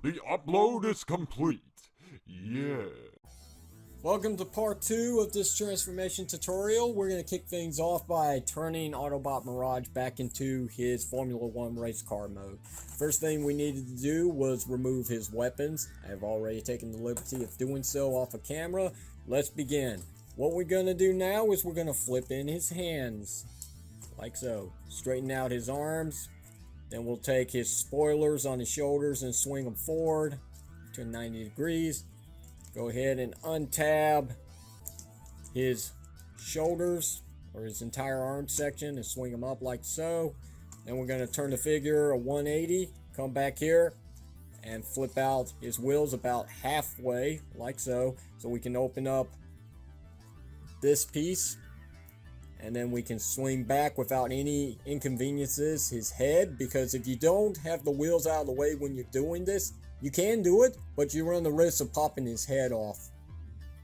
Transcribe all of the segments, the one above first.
The upload is complete. Yeah. Welcome to part 2 of this transformation tutorial. We're going to kick things off by turning Autobot Mirage back into his Formula 1 race car mode. First thing we needed to do was remove his weapons. I have already taken the liberty of doing so off of camera. Let's begin. What we're going to do now is we're going to flip in his hands, like so. Straighten out his arms. Then we'll take his spoilers on his shoulders and swing them forward to 90 degrees. Go ahead and untab his shoulders or his entire arm section and swing them up like so. Then we're going to turn the figure a 180, come back here and flip out his wheels about halfway like so. So we can open up this piece and then we can swing back without any inconveniences his head, because if you don't have the wheels out of the way when you're doing this, you can do it, but you run the risk of popping his head off.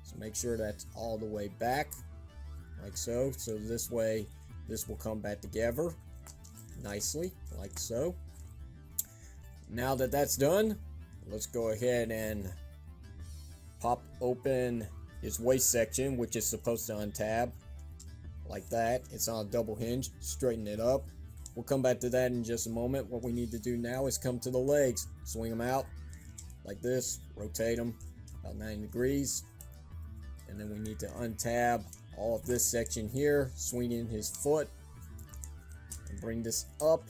So make sure that's all the way back, like so. So this way, this will come back together nicely, like so. Now that that's done, let's go ahead and pop open his waist section, which is supposed to untab, like that. It's on a double hinge. Straighten it up. We'll come back to that in just a moment. What we need to do now is come to the legs. Swing them out like this, rotate them about 90 degrees, and then we need to untab all of this section here, swing in his foot, and bring this up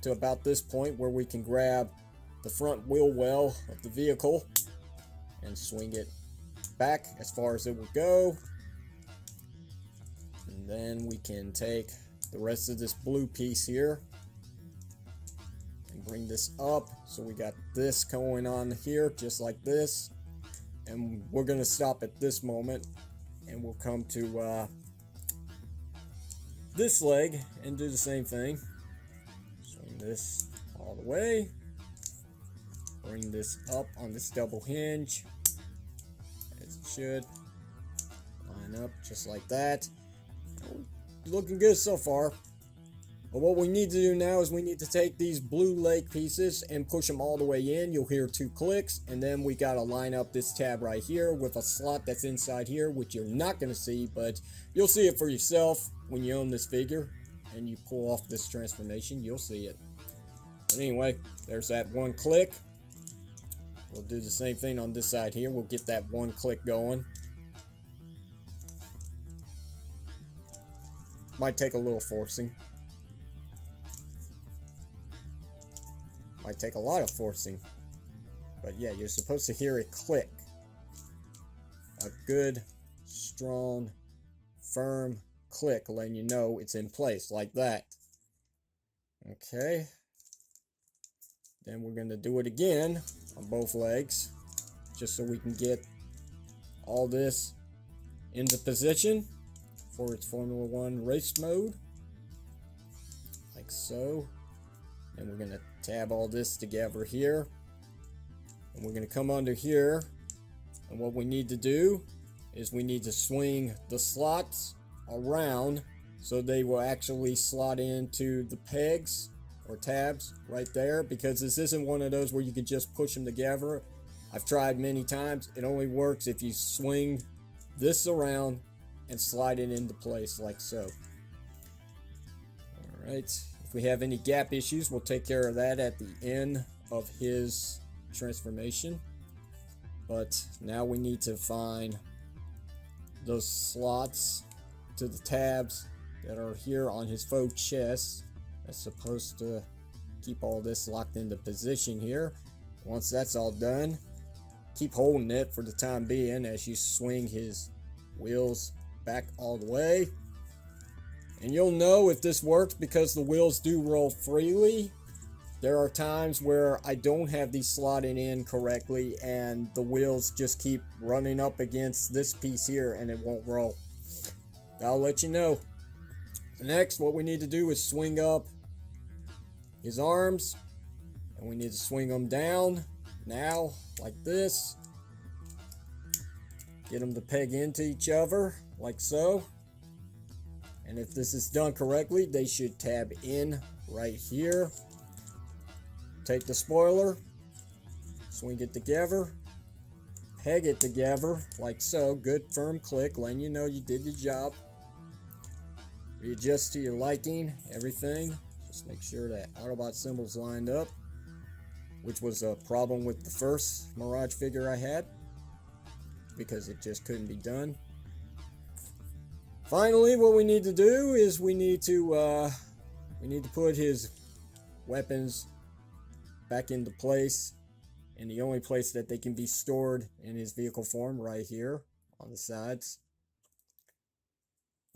to about this point where we can grab the front wheel well of the vehicle and swing it back as far as it will go. And then we can take the rest of this blue piece here and bring this up. So we got this going on here just like this, and we're going to stop at this moment and we'll come to this leg and do the same thing. Swing this all the way, bring this up on this double hinge as it should, line up just like that. Looking good so far. But what we need to do now is we need to take these blue leg pieces and push them all the way in. You'll hear 2 clicks, and then we got to line up this tab right here with a slot that's inside here, which you're not going to see, but you'll see it for yourself when you own this figure and you pull off this transformation. You'll see it. But anyway, there's that 1 click. We'll do the same thing on this side here. We'll get that 1 click going. Might take a little forcing. Might take a lot of forcing. But yeah, you're supposed to hear it click. A good, strong, firm click letting you know it's in place, like that. Okay. Then we're going to do it again on both legs, just so we can get all this into position for its Formula 1 race mode, like so. And we're going to tab all this together here, and we're going to come under here, and what we need to do is we need to swing the slots around so they will actually slot into the pegs or tabs right there, because this isn't one of those where you can just push them together. I've tried many times. It only works if you swing this around and slide it into place like so. Alright, if we have any gap issues, we'll take care of that at the end of his transformation. But now we need to find those slots to the tabs that are here on his faux chest. That's supposed to keep all this locked into position here. Once that's all done, keep holding it for the time being as you swing his wheels back all the way. And you'll know if this works because the wheels do roll freely. There are times where I don't have these slotted in correctly and the wheels just keep running up against this piece here and it won't roll. I'll let you know. Next, what we need to do is swing up his arms, and we need to swing them down now like this. Get them to peg into each other like so. And if this is done correctly, they should tab in right here. Take the spoiler, swing it together, peg it together like so. Good firm click, letting you know you did your job. Readjust to your liking, everything. Just make sure that Autobot symbol's lined up, which was a problem with the first Mirage figure I had, because it just couldn't be done. Finally, what we need to do is we need to put his weapons back into place, and the only place that they can be stored in his vehicle form, right here on the sides,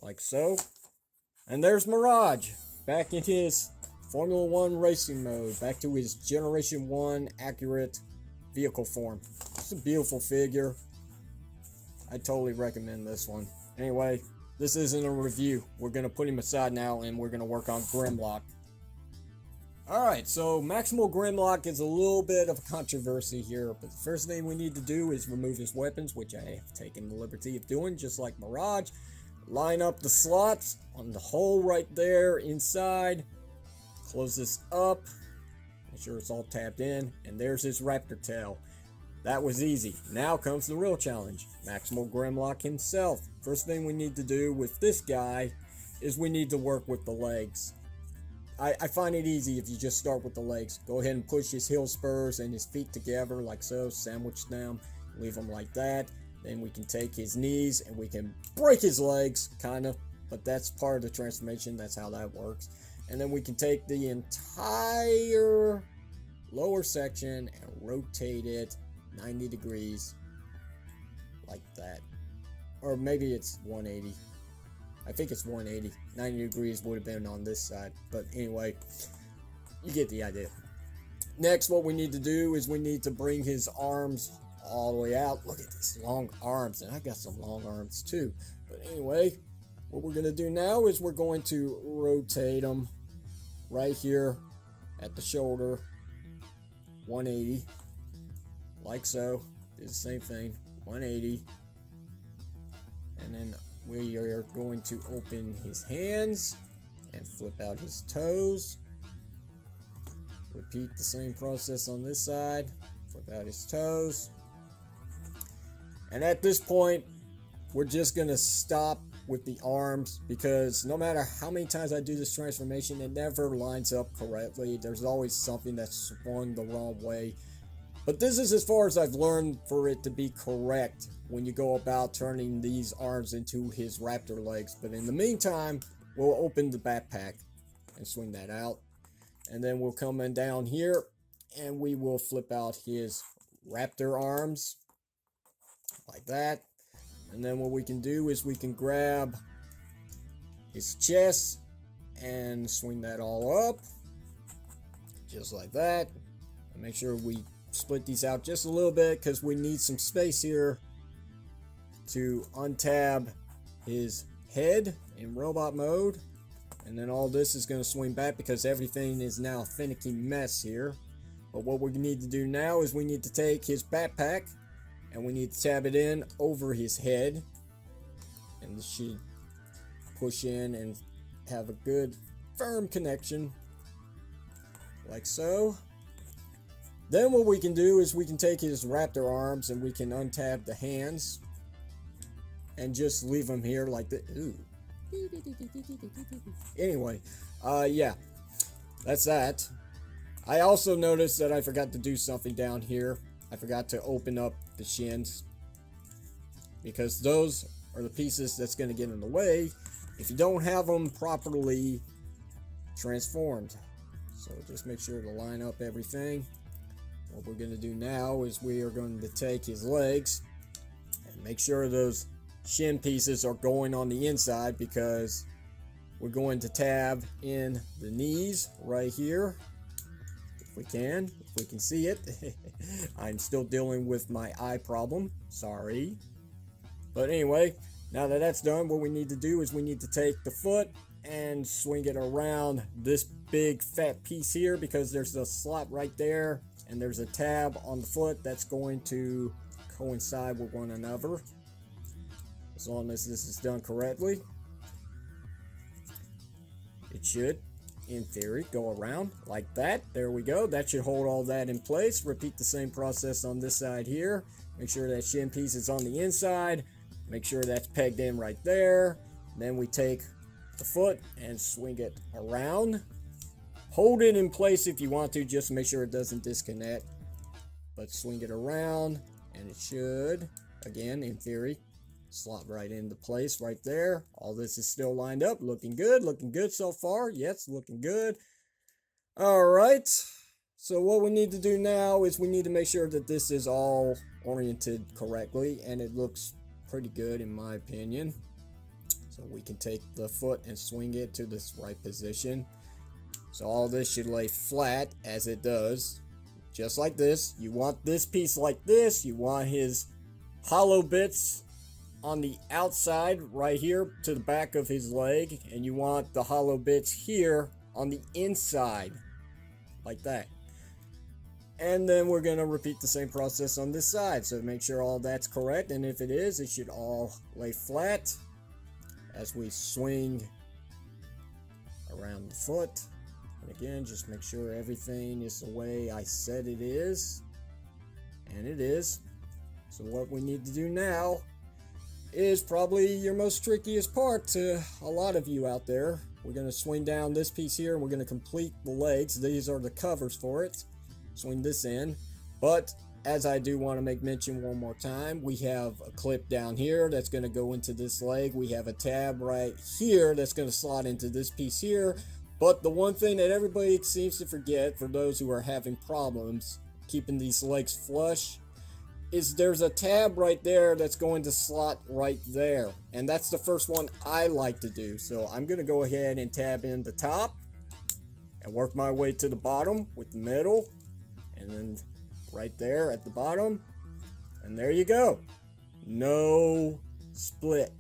like so. And there's Mirage back in his Formula 1 racing mode, back to his Generation 1 accurate vehicle form. It's a beautiful figure. I totally recommend this one. Anyway, this isn't a review. We're going to put him aside now, and we're going to work on Grimlock. Alright, so Maximal Grimlock is a little bit of a controversy here, but the first thing we need to do is remove his weapons, which I have taken the liberty of doing, just like Mirage. Line up the slots on the hole right there inside. Close this up. Make sure it's all tapped in. And there's his raptor tail. That was easy. Now comes the real challenge. Maximal Grimlock himself. First thing we need to do with this guy is we need to work with the legs. I find it easy if you just start with the legs. Go ahead and push his heel spurs and his feet together like so. Sandwich them. Leave them like that. Then we can take his knees and we can break his legs, kind of. But that's part of the transformation. That's how that works. And then we can take the entire lower section and rotate it 90 degrees like that. Or maybe it's 180. I think it's 180. 90 degrees would have been on this side. But anyway, you get the idea. Next, what we need to do is we need to bring his arms all the way out. Look at these long arms, and I got some long arms too. But anyway, what we're going to do now is we're going to rotate them right here at the shoulder 180, like so. Do the same thing, 180. And then we are going to open his hands and flip out his toes. Repeat the same process on this side. Flip out his toes. And at this point, we're just going to stop with the arms, because no matter how many times I do this transformation, it never lines up correctly. There's always something that's swung the wrong way. But this is as far as I've learned for it to be correct when you go about turning these arms into his raptor legs. But in the meantime, we'll open the backpack and swing that out. And then we'll come in down here and we will flip out his raptor arms like that. And then what we can do is we can grab his chest and swing that all up just like that. And make sure we split these out just a little bit, because we need some space here to untab his head in robot mode. And then all this is going to swing back because everything is now a finicky mess here. But what we need to do now is we need to take his backpack and we need to tab it in over his head. And this should push in and have a good firm connection like so. Then what we can do is we can take his raptor arms and we can untab the hands and just leave them here like that. Ooh. Anyway, yeah, that's that. I also noticed that I forgot to do something down here. I forgot to open up the shins, because those are the pieces that's going to get in the way if you don't have them properly transformed. So just make sure to line up everything. What we're going to do now is we are going to take his legs and make sure those shin pieces are going on the inside, because we're going to tab in the knees right here if we can see it. I'm still dealing with my eye problem, sorry. But anyway, now that that's done, what we need to do is we need to take the foot and swing it around this big fat piece here, because there's a slot right there and there's a tab on the foot that's going to coincide with one another, as long as this is done correctly. It should. in theory, go around like that. There we go. That should hold all that in place. Repeat the same process on this side here. Make sure that shin piece is on the inside. Make sure that's pegged in right there. Then we take the foot and swing it around. Hold it in place if you want to, just to make sure it doesn't disconnect. But swing it around, and it should, again, in theory, slot right into place right there. All this is still lined up, looking good so far. Yes, looking good. All right, so what we need to do now is we need to make sure that this is all oriented correctly, and it looks pretty good in my opinion. So we can take the foot and swing it to this right position. So all this should lay flat as it does, just like this. You want this piece like this. You want his hollow bits on the outside right here to the back of his leg, and you want the hollow bits here on the inside like that. And then we're going to repeat the same process on this side, so make sure all that's correct, and if it is, it should all lay flat as we swing around the foot. And again, just make sure everything is the way I said it is, and it is. So what we need to do now is probably your most trickiest part to a lot of you out there. We're going to swing down this piece here, and we're going to complete the legs. These are the covers for it. Swing this in, but as I do want to make mention one more time, we have a clip down here that's going to go into this leg. We have a tab right here that's going to slot into this piece here. But the one thing that everybody seems to forget, for those who are having problems keeping these legs flush, is there's a tab right there that's going to slot right there. And that's the first one I like to do. So I'm going to go ahead and tab in the top and work my way to the bottom with the middle. And then right there at the bottom. And there you go. No split.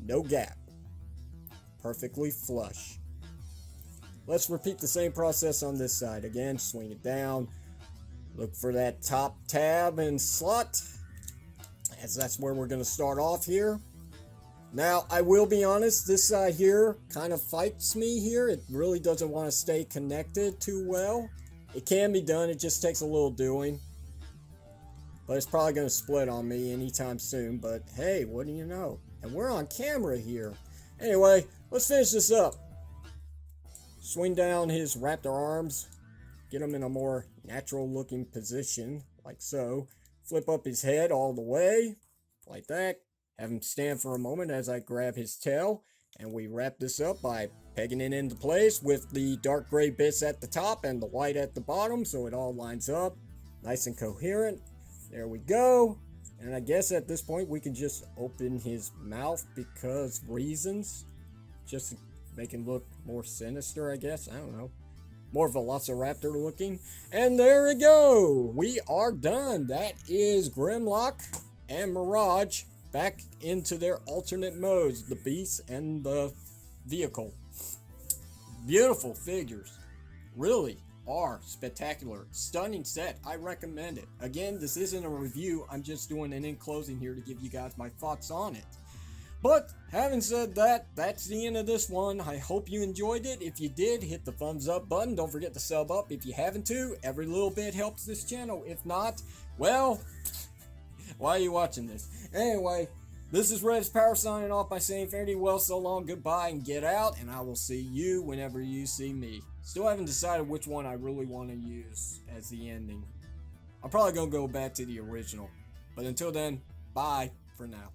No gap. Perfectly flush. Let's repeat the same process on this side. Again, swing it down. Look for that top tab and slot, as that's where we're going to start off here. Now, I will be honest, this side here kind of fights me here. It really doesn't want to stay connected too well. It can be done, it just takes a little doing. But it's probably going to split on me anytime soon. But hey, what do you know? And we're on camera here. Anyway, let's finish this up. Swing down his raptor arms. Get him in a more natural looking position, like so. Flip up his head all the way, like that. Have him stand for a moment as I grab his tail. And we wrap this up by pegging it into place with the dark gray bits at the top and the white at the bottom, so it all lines up nice and coherent. There we go. And I guess at this point we can just open his mouth because reasons. Just to make him look more sinister, I guess. I don't know. More velociraptor looking. And there we go. We are done. That is Grimlock and Mirage back into their alternate modes, the beast and the vehicle. Beautiful figures. Really are spectacular. Stunning set. I recommend it. Again, this isn't a review. I'm just doing an in closing here to give you guys my thoughts on it. But having said that, that's the end of this one. I hope you enjoyed it. If you did, hit the thumbs up button. Don't forget to sub up if you haven't to. Every little bit helps this channel. If not, well, why are you watching this? Anyway, this is Red's Power signing off by saying fare thee well, so long, goodbye, and get out. And I will see you whenever you see me. Still haven't decided which one I really want to use as the ending. I'm probably going to go back to the original. But until then, bye for now.